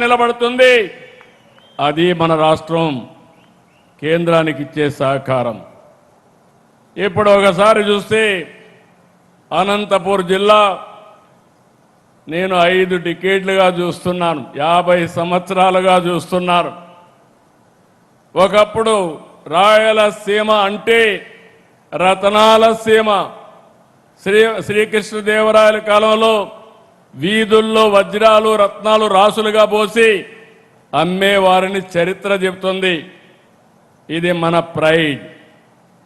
నిలబడుతుంది. అది మన రాష్ట్రం కేంద్రానికి ఇచ్చే సహకారం. ఇప్పుడు ఒకసారి చూస్తే అనంతపూర్ జిల్లా నేను 5 డికేడ్లుగా చూస్తున్నాను, 50 సంవత్సరాలుగా చూస్తున్నాను. ఒకప్పుడు రాయలసీమ అంటే రతనాల సీమ. శ్రీకృష్ణదేవరాయల కాలంలో వీధుల్లో వజ్రాలు రత్నాలు రాసులుగా పోసి అమ్మేవారిని చరిత్ర చెబుతుంది. ఇది మన ప్రైడ్.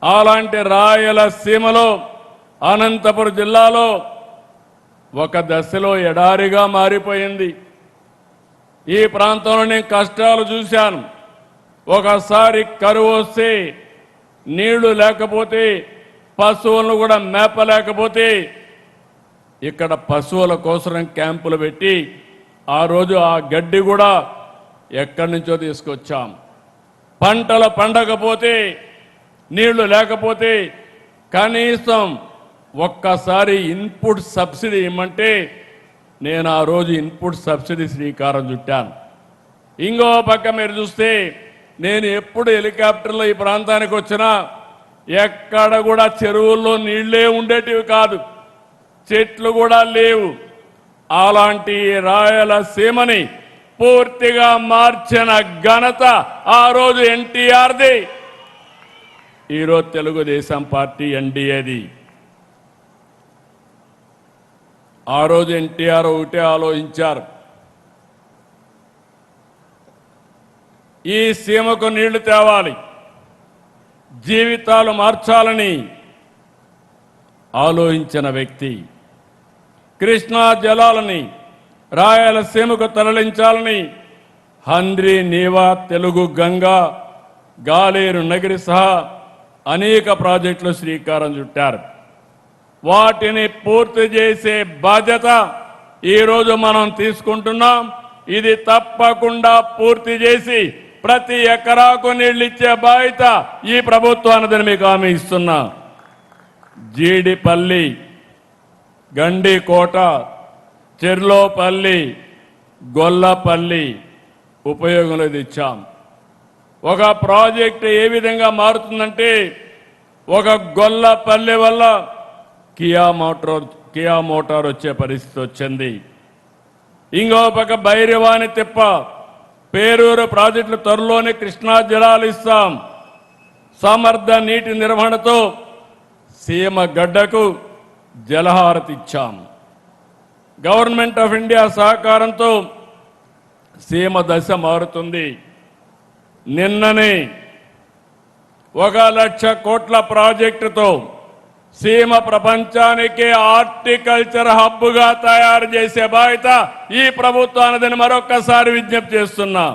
అలాంటి రాయలసీమలో అనంతపురం జిల్లాలో ఒక దశలో ఎడారిగా మారిపోయింది. ఈ ప్రాంతంలో నేను కష్టాలు చూశాను. ఒకసారి కరువు వస్తే నీళ్లు లేకపోతే పశువులను కూడా మేపలేకపోతే ఇక్కడ పశువుల కోసం క్యాంపులు పెట్టి ఆ రోజు ఆ గడ్డి కూడా ఎక్కడి నుంచో తీసుకొచ్చాం. పంటలు పండకపోతే నీళ్లు లేకపోతే కనీసం ఒక్కసారి ఇన్పుట్ సబ్సిడీ ఇమ్మంటే నేను ఆ రోజు ఇన్పుట్ సబ్సిడీ శ్రీకారం చుట్టాను. ఇంకో పక్క మీరు చూస్తే నేను ఎప్పుడు హెలికాప్టర్లో ఈ ప్రాంతానికి వచ్చినా ఎక్కడ కూడా చెరువుల్లో నీళ్లే ఉండేటివి కాదు, చెట్లు కూడా లేవు. అలాంటి రాయలసీమని పూర్తిగా మార్చిన ఘనత ఆ రోజు ఎన్టీఆర్ది, ఈరోజు తెలుగుదేశం పార్టీ ఎన్డీఏది. ఆ రోజు ఎన్టీఆర్ ఒకటే ఆలోచించారు, ఈ సీమకు నీళ్లు తేవాలి, జీవితాలు మార్చాలని ఆలోచించిన వ్యక్తి. కృష్ణా జలాలని రాయలసీమకు తరలించాలని హంద్రి నీవా తెలుగు గంగా గాలేరు నగిరి సహా అనేక ప్రాజెక్టులు శ్రీకారం చుట్టారు. వాటిని పూర్తి చేసే బాధ్యత ఈరోజు మనం తీసుకుంటున్నాం. ఇది తప్పకుండా పూర్తి చేసి ప్రతి ఎకరాకు నీళ్లు ఇచ్చే బాధ్యత ఈ ప్రభుత్వానిదని మీకు హామీ ఇస్తున్నా. జీడిపల్లి, గండికోట, చెర్లోపల్లి, గొల్లపల్లి ఉపయోగంలో ఇచ్చాం. ఒక ప్రాజెక్ట్ ఏ విధంగా మారుతుందంటే ఒక గొల్లపల్లి వల్ల కియా మోటార్ వచ్చే పరిస్థితి వచ్చింది. ఇంకో పక్క భైరవాని తిప్ప, పేరూరు ప్రాజెక్టులు త్వరలోనే కృష్ణా జలాలు ఇస్తాం. సమర్థ నీటి నిర్వహణతో సీమ గడ్డకు జలహారతి ఇచ్చాం. గవర్నమెంట్ ఆఫ్ ఇండియా సహకారంతో సీమ దశ మారుతుంది. నిన్ననే 1,00,000 కోట్ల ప్రాజెక్టుతో సీమ ప్రపంచానికి హార్టికల్చర్ హబ్గా తయారు చేసే బాధ్యత ఈ ప్రభుత్వానిదని మరొక్కసారి విజ్ఞప్తి చేస్తున్నా.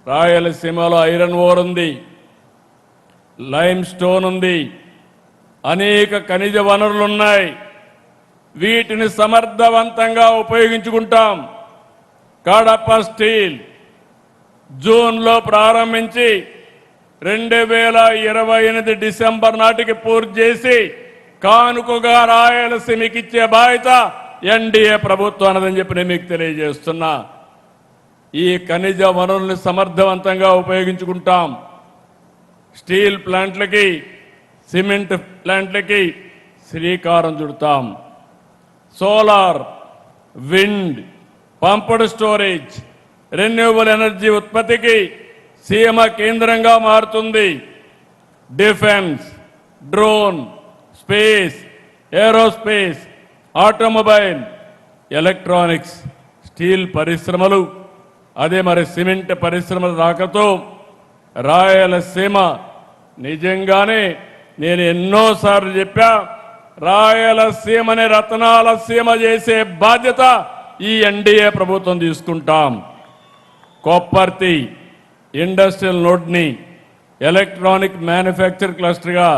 రాయలసీమలో ఐరన్ ఓర్ ఉంది, లైమ్ స్టోన్ ఉంది, అనేక ఖనిజ వనరులున్నాయి. వీటిని సమర్థవంతంగా ఉపయోగించుకుంటాం. కడప స్టీల్ జూన్లో ప్రారంభించి 2028 డిసెంబర్ నాటికి పూర్తి చేసి కానుకగా రాయలసీమకి ఇచ్చే బాధ్యత ఎన్డీఏ ప్రభుత్వానిదని చెప్పి నేను మీకు తెలియజేస్తున్నా. ఈ ఖనిజ వనరుల్ని సమర్థవంతంగా ఉపయోగించుకుంటాం. స్టీల్ ప్లాంట్లకి, సిమెంట్ ప్లాంట్లకి శ్రీకారం చుడతాం. Solar, wind, pumped storage, renewable energy ఉత్పత్తికి సీమ కేంద్రంగా మారుతుంది. Defence, drone, space, aerospace, automobile, electronics, steel పరిశ్రమలు, అదే మరి సిమెంట్ పరిశ్రమల రాకతో రాయలసీమ నిజంగానే నేను ఎన్నోసార్లు చెప్పా, రాయలసీమని రతనాల సీమ చేసే బాధ్యత ఈ ఎన్డీఏ ప్రభుత్వం తీసుకుంటాం. కొప్పర్తి ఇండస్ట్రియల్ నోడ్ని ఎలక్ట్రానిక్ మ్యానుఫ్యాక్చర్ క్లస్టర్గా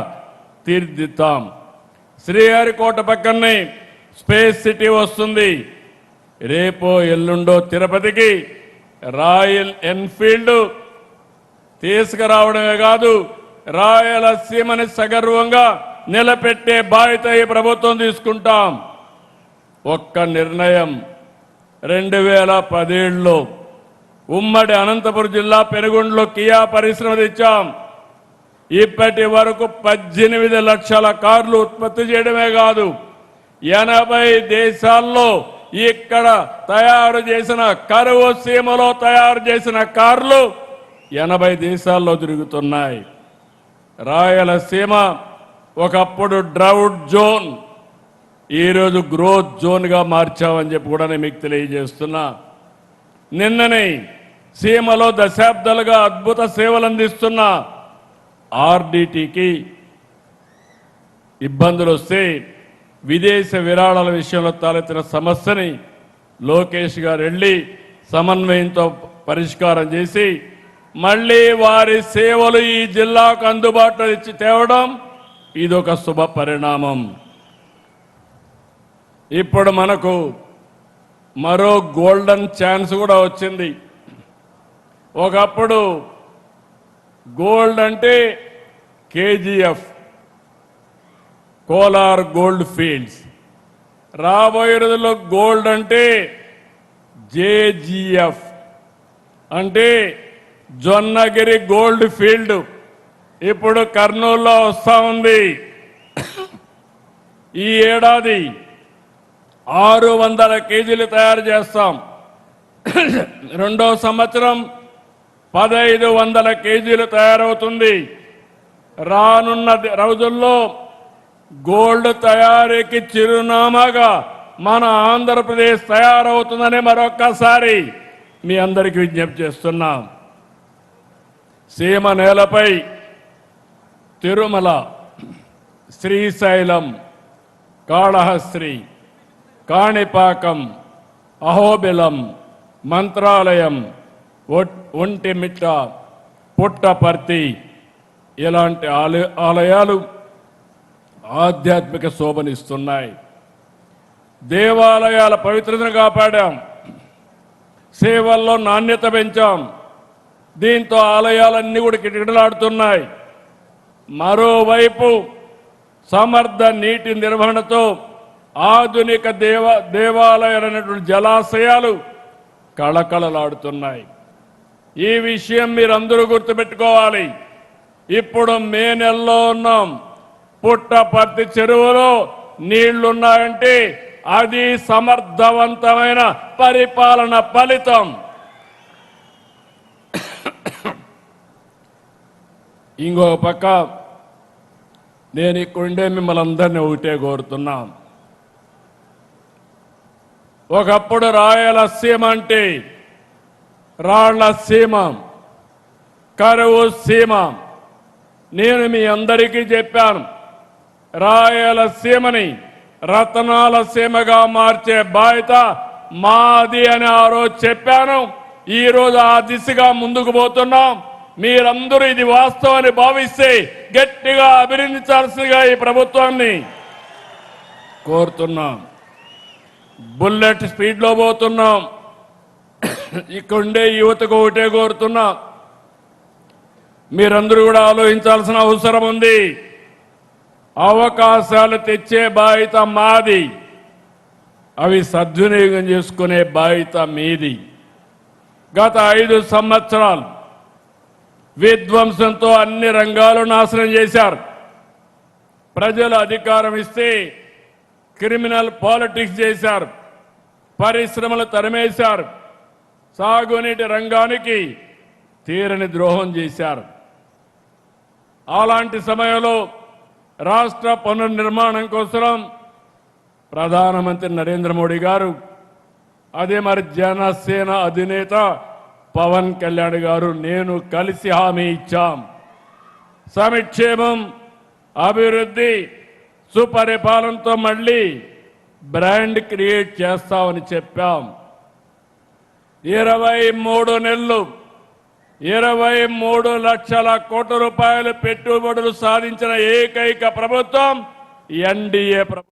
తీర్చిదిద్దాం. శ్రీహరికోట పక్కనే స్పేస్ సిటీ వస్తుంది. రేపో ఎల్లుండో తిరుపతికి రాయల్ ఎన్ఫీల్డ్ తీసుకురావడమే కాదు, రాయలసీమని సగర్వంగా నిలబెట్టే బాధ్యత ఈ ప్రభుత్వం తీసుకుంటాం. ఒక్క నిర్ణయం, 2017లో ఉమ్మడి అనంతపురం జిల్లా పెనుగొండలో కియా పరిశ్రమ తెచ్చాం. ఇప్పటి వరకు 18 లక్షల కార్లు ఉత్పత్తి చేయడమే కాదు, 80 దేశాల్లో ఇక్కడ తయారు చేసిన కరువు సీమలో తయారు చేసిన కార్లు 80 దేశాల్లో తిరుగుతున్నాయి. రాయలసీమ ఒకప్పుడు డ్రౌట్ జోన్, ఈరోజు గ్రోత్ జోన్గా మార్చామని చెప్పి కూడా నేను మీకు తెలియజేస్తున్నా. నిన్ననే సీమలో దశాబ్దాలుగా అద్భుత సేవలు అందిస్తున్న ఆర్డిటికి ఇబ్బందులు వస్తే విదేశ విరాళాల విషయంలో తలెత్తిన సమస్యని లోకేష్ గారు వెళ్ళి సమన్వయంతో పరిష్కారం చేసి మళ్ళీ వారి సేవలు ఈ జిల్లాకు అందుబాటులో ఇచ్చి తేవడం ఇదొక శుభ పరిణామం. ఇప్పుడు మనకు మరో గోల్డెన్ ఛాన్స్ కూడా వచ్చింది. ఒకప్పుడు గోల్డ్ అంటే కేజీఎఫ్, కోలార్ గోల్డ్ ఫీల్డ్స్. రాబోయే రోజుల్లో గోల్డ్ అంటే జేజీఎఫ్, అంటే జొన్నగిరి గోల్డ్ ఫీల్డ్ ఇప్పుడు కర్నూలులో వస్తా ఉంది. ఈ ఏడాది 600 కేజీలు తయారు చేస్తాం. రెండో సంవత్సరం 1500 కేజీలు తయారవుతుంది. రానున్న రోజుల్లో గోల్డ్ తయారీకి చిరునామాగా మన ఆంధ్రప్రదేశ్ తయారవుతుందని మరొక్కసారి మీ అందరికీ విజ్ఞప్తి చేస్తున్నాం. సీమ నేలపై తిరుమల, శ్రీశైలం, కాళహస్త్రి, కాణిపాకం, అహోబిలం, మంత్రాలయం, ఒంటిమిట్ట, పుట్టపర్తి ఇలాంటి ఆలయాలు ఆధ్యాత్మిక శోభనిస్తున్నాయి. దేవాలయాల పవిత్రతను కాపాడాం, సేవల్లో నాణ్యత పెంచాం. దీంతో ఆలయాలన్నీ కూడా కిటకిటలాడుతున్నాయి. మరోవైపు సమర్థ నీటి నిర్వహణతో ఆధునిక దేవాలయాలైనటువంటి జలాశయాలు కళకళలాడుతున్నాయి. ఈ విషయం మీరందరూ గుర్తుపెట్టుకోవాలి. ఇప్పుడు మే నెలలో ఉన్నాం. పుట్టపర్తి చెరువులో నీళ్లున్నాయంటే అది సమర్థవంతమైన పరిపాలన ఫలితం. ఇంకో పక్క నేను ఇక్కడుండే మిమ్మల్ని అందరినీ ఒకటే కోరుతున్నాం. ఒకప్పుడు రాయలసీమ అంటే రాళ్ల సీమ, కరువు సీమ. నేను మీ అందరికీ చెప్పాను, రాయలసీమని రతనాల సీమగా మార్చే బాధ్యత మాది అని ఆ రోజు చెప్పాను. ఈ రోజు ఆ దిశగా ముందుకు పోతున్నాం. మీరందరూ ఇది వాస్తవాన్ని భావిస్తే గట్టిగా అభినందించాల్సిందిగా ఈ ప్రభుత్వాన్ని కోరుతున్నాం. బుల్లెట్ స్పీడ్లో పోతున్నాం. ఇక్కడుండే యువతకు ఒకటే కోరుతున్నా, మీరందరూ కూడా ఆలోచించాల్సిన అవసరం ఉంది. అవకాశాలు తెచ్చే బాధ్యత మాది, అవి సద్వినియోగం చేసుకునే బాధ్యత మీది. గత 5 సంవత్సరాలు విధ్వంసంతో అన్ని రంగాలు నాశనం చేశారు. ప్రజలు అధికారం ఇస్తే క్రిమినల్ పాలిటిక్స్ చేశారు, పరిశ్రమలు తరిమేశారు, సాగునీటి రంగానికి తీరని ద్రోహం చేశారు. అలాంటి సమయంలో రాష్ట్ర పునర్నిర్మాణం కోసం ప్రధానమంత్రి నరేంద్ర మోడీ గారు, అదే మరి జనసేన అధినేత పవన్ కళ్యాణ్ గారు, నేను కలిసి హామీ ఇచ్చాం. సంక్షేమం, అభివృద్ధి, సుపరిపాలనతో మళ్ళీ బ్రాండ్ క్రియేట్ చేస్తామని చెప్పాం. 23 నెలలు 23 లక్షల కోట్ల రూపాయలు పెట్టుబడులు సాధించిన ఏకైక ప్రభుత్వం ఎన్డీఏ ప్రభుత్వం.